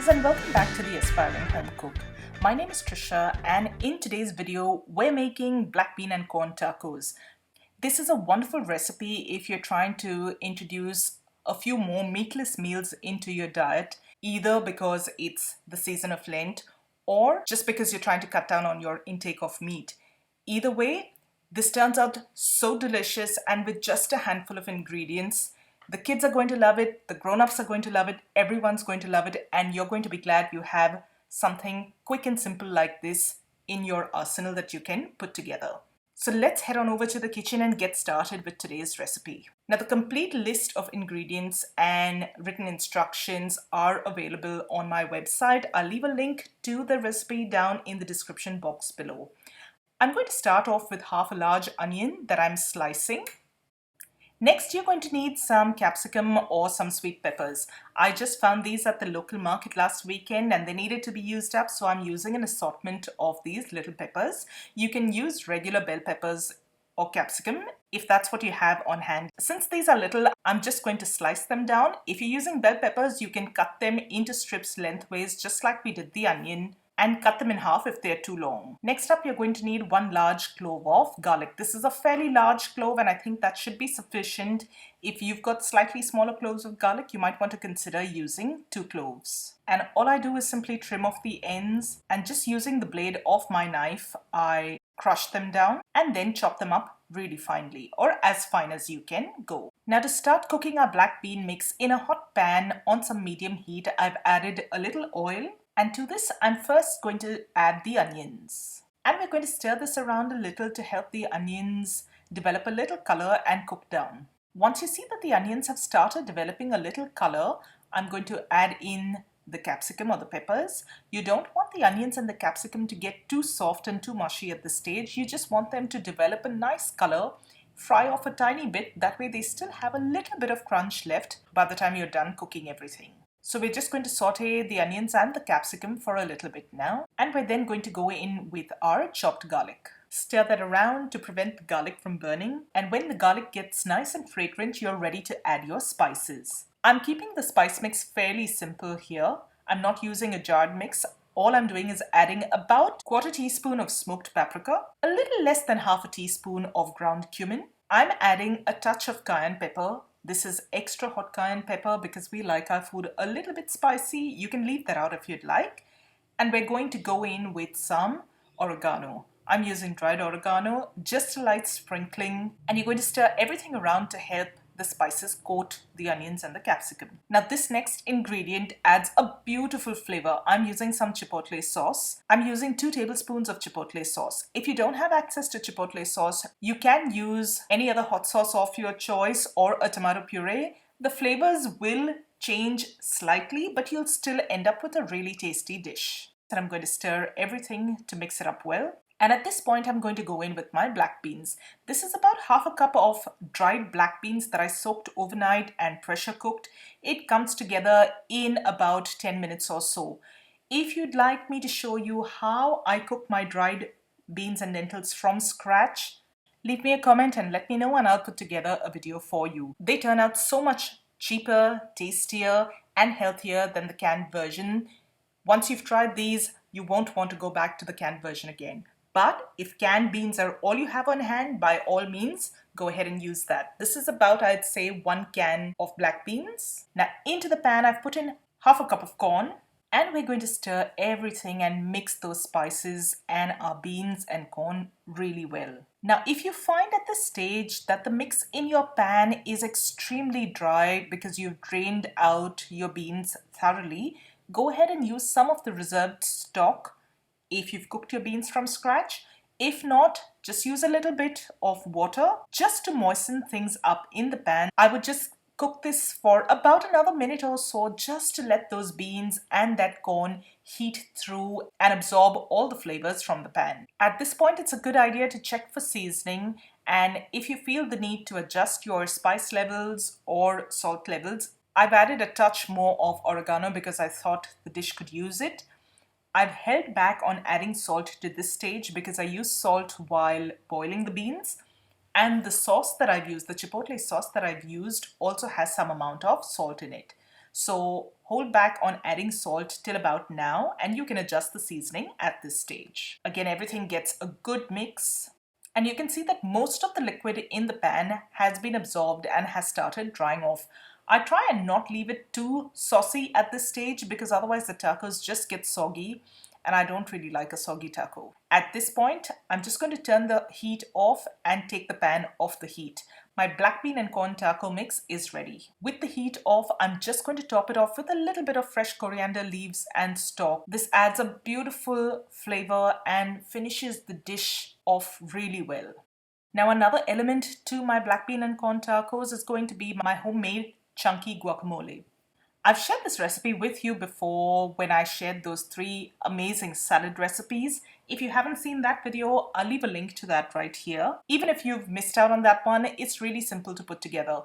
and welcome back to the Aspiring Home Cook. My name is Trisha, and in today's video we're making black bean and corn tacos. This is a wonderful recipe if you're trying to introduce a few more meatless meals into your diet, either because it's the season of Lent or just because you're trying to cut down on your intake of meat. Either way, this turns out so delicious, and with just a handful of ingredients, the kids are going to love it, the grown-ups are going to love it, everyone's going to love it, and you're going to be glad you have something quick and simple like this in your arsenal that you can put together. So let's head on over to the kitchen and get started with today's recipe. Now, the complete list of ingredients and written instructions are available on my website. I'll leave a link to the recipe down in the description box below. I'm going to start off with half a large onion that I'm slicing. Next, you're going to need some capsicum or some sweet peppers. I just found these at the local market last weekend and they needed to be used up, so I'm using an assortment of these little peppers. You can use regular bell peppers or capsicum if that's what you have on hand. Since these are little, I'm just going to slice them down. If you're using bell peppers, you can cut them into strips lengthways just like we did the onion, and cut them in half if they're too long. Next up, you're going to need one large clove of garlic. This is a fairly large clove, and I think that should be sufficient. If you've got slightly smaller cloves of garlic, you might want to consider using 2 cloves. And all I do is simply trim off the ends, and just using the blade of my knife, I crush them down and then chop them up really finely, or as fine as you can go. Now, to start cooking our black bean mix in a hot pan on some medium heat, I've added a little oil. And to this, I'm first going to add the onions. And we're going to stir this around a little to help the onions develop a little color and cook down. Once you see that the onions have started developing a little color, I'm going to add in the capsicum or the peppers. You don't want the onions and the capsicum to get too soft and too mushy at this stage. You just want them to develop a nice color, fry off a tiny bit. That way they still have a little bit of crunch left by the time you're done cooking everything. So we're just going to saute the onions and the capsicum for a little bit now, and we're then going to go in with our chopped garlic. Stir that around to prevent the garlic from burning, and when the garlic gets nice and fragrant, you're ready to add your spices. I'm keeping the spice mix fairly simple here. I'm not using a jarred mix. All I'm doing is adding about 1/4 teaspoon of smoked paprika, a little less than 1/2 teaspoon of ground cumin. I'm adding a touch of cayenne pepper. This is extra hot cayenne pepper because we like our food a little bit spicy. You can leave that out if you'd like. And we're going to go in with some oregano. I'm using dried oregano, just a light sprinkling. And you're going to stir everything around to help the spices coat the onions and the capsicum. Now, this next ingredient adds a beautiful flavor. I'm using some chipotle sauce. I'm using 2 tablespoons of chipotle sauce. If you don't have access to chipotle sauce, you can use any other hot sauce of your choice or a tomato puree. The flavors will change slightly, but you'll still end up with a really tasty dish. And I'm going to stir everything to mix it up well. And at this point, I'm going to go in with my black beans. This is about 1/2 cup of dried black beans that I soaked overnight and pressure cooked. It comes together in about 10 minutes or so. If you'd like me to show you how I cook my dried beans and lentils from scratch, leave me a comment and let me know, and I'll put together a video for you. They turn out so much cheaper, tastier, and healthier than the canned version. Once you've tried these, you won't want to go back to the canned version again. But if canned beans are all you have on hand, by all means, go ahead and use that. This is about, I'd say, 1 can of black beans. Now, into the pan, I've put in 1/2 cup of corn, and we're going to stir everything and mix those spices and our beans and corn really well. Now, if you find at this stage that the mix in your pan is extremely dry because you've drained out your beans thoroughly, go ahead and use some of the reserved stock if you've cooked your beans from scratch. If not, just use a little bit of water just to moisten things up in the pan. I would just cook this for about another minute or so just to let those beans and that corn heat through and absorb all the flavors from the pan. At this point, it's a good idea to check for seasoning, and if you feel the need to adjust your spice levels or salt levels, I've added a touch more of oregano because I thought the dish could use it. I've held back on adding salt to this stage because I use salt while boiling the beans, and the sauce that I've used, the chipotle sauce that I've used, also has some amount of salt in it. So hold back on adding salt till about now, and you can adjust the seasoning at this stage. Again, everything gets a good mix. And you can see that most of the liquid in the pan has been absorbed and has started drying off. I try and not leave it too saucy at this stage because otherwise the tacos just get soggy, and I don't really like a soggy taco. At this point, I'm just going to turn the heat off and take the pan off the heat. My black bean and corn taco mix is ready. With the heat off, I'm just going to top it off with a little bit of fresh coriander leaves and stalk. This adds a beautiful flavor and finishes the dish off really well. Now, another element to my black bean and corn tacos is going to be my homemade chunky guacamole. I've shared this recipe with you before when I shared those 3 amazing salad recipes. If you haven't seen that video, I'll leave a link to that right here. Even if you've missed out on that one, it's really simple to put together.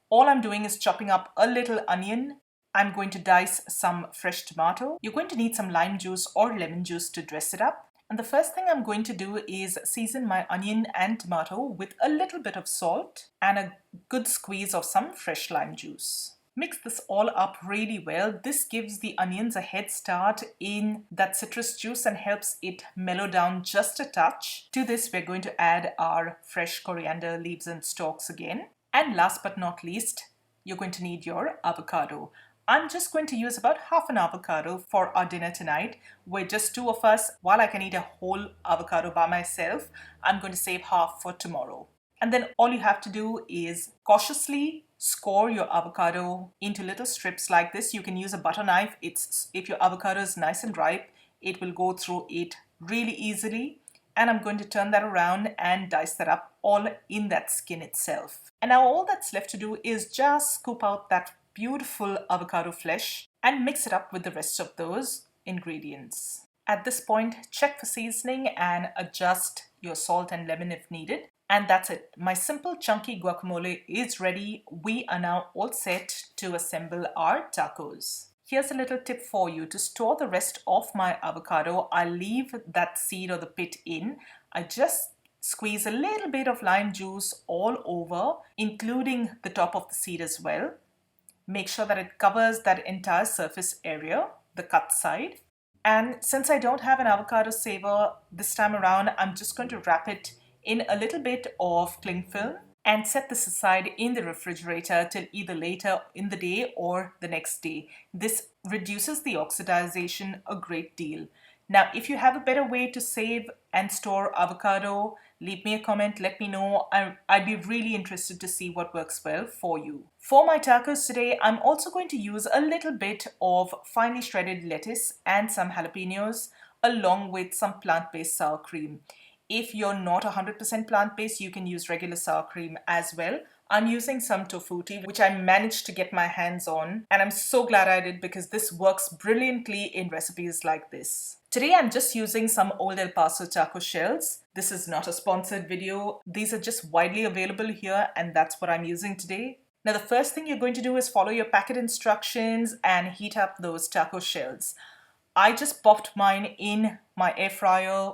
All I'm doing is chopping up a little onion. I'm going to dice some fresh tomato. You're going to need some lime juice or lemon juice to dress it up. And the first thing I'm going to do is season my onion and tomato with a little bit of salt and a good squeeze of some fresh lime juice. Mix this all up really well. This gives the onions a head start in that citrus juice and helps it mellow down just a touch. To this, we're going to add our fresh coriander leaves and stalks again. And last but not least, you're going to need your avocado. I'm just going to use about half an avocado for our dinner tonight. We're just 2 of us. While I can eat a whole avocado by myself, I'm going to save half for tomorrow. And then all you have to do is cautiously score your avocado into little strips like this. You can use a butter knife. If your avocado is nice and ripe, it will go through it really easily. And I'm going to turn that around and dice that up all in that skin itself. And now all that's left to do is just scoop out that beautiful avocado flesh and mix it up with the rest of those ingredients. At this point, check for seasoning and adjust your salt and lemon if needed. And that's it. My simple chunky guacamole is ready. We are now all set to assemble our tacos. Here's a little tip for you. To store the rest of my avocado, I leave that seed or the pit in. I just squeeze a little bit of lime juice all over, including the top of the seed as well. Make sure that it covers that entire surface area, the cut side. And since I don't have an avocado saver this time around, I'm just going to wrap it in a little bit of cling film and set this aside in the refrigerator till either later in the day or the next day. This reduces the oxidization a great deal. Now, if you have a better way to save and store avocado, leave me a comment, let me know. I'd be really interested to see what works well for you. For my tacos today, I'm also going to use a little bit of finely shredded lettuce and some jalapenos along with some plant-based sour cream. If you're not 100% plant-based, you can use regular sour cream as well. I'm using some tofutti, which I managed to get my hands on, and I'm so glad I did because this works brilliantly in recipes like this. Today I'm just using some Old El Paso taco shells. This is not a sponsored video. These are just widely available here, and that's what I'm using today. Now, the first thing you're going to do is follow your packet instructions and heat up those taco shells. I just popped mine in my air fryer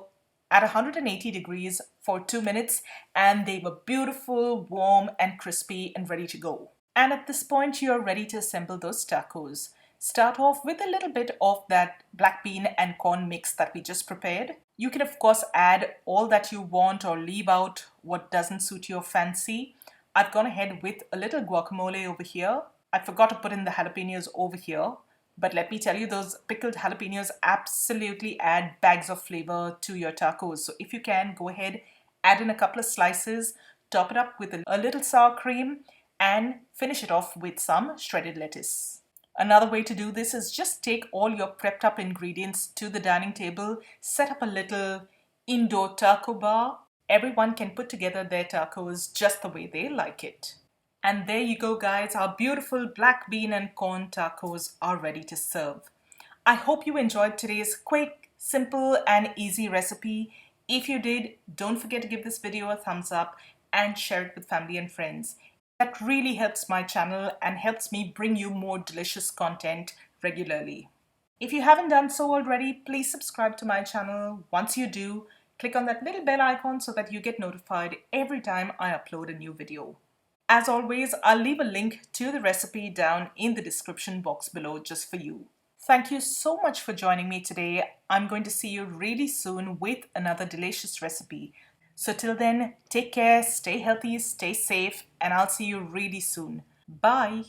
at 180 degrees for 2 minutes, and they were beautiful, warm and crispy and ready to go. And at this point, you're ready to assemble those tacos. Start off with a little bit of that black bean and corn mix that we just prepared. You can of course add all that you want or leave out what doesn't suit your fancy. I've gone ahead with a little guacamole over here. I forgot to put in the jalapenos over here. But let me tell you, those pickled jalapenos absolutely add bags of flavor to your tacos. So if you can, go ahead, add in a couple of slices, top it up with a little sour cream, and finish it off with some shredded lettuce. Another way to do this is just take all your prepped up ingredients to the dining table, set up a little indoor taco bar. Everyone can put together their tacos just the way they like it. And there you go, guys. Our beautiful black bean and corn tacos are ready to serve. I hope you enjoyed today's quick, simple and easy recipe. If you did, don't forget to give this video a thumbs up and share it with family and friends. That really helps my channel and helps me bring you more delicious content regularly. If you haven't done so already, please subscribe to my channel. Once you do, click on that little bell icon so that you get notified every time I upload a new video. As always, I'll leave a link to the recipe down in the description box below just for you. Thank you so much for joining me today. I'm going to see you really soon with another delicious recipe. So till then, take care, stay healthy, stay safe, and I'll see you really soon. Bye.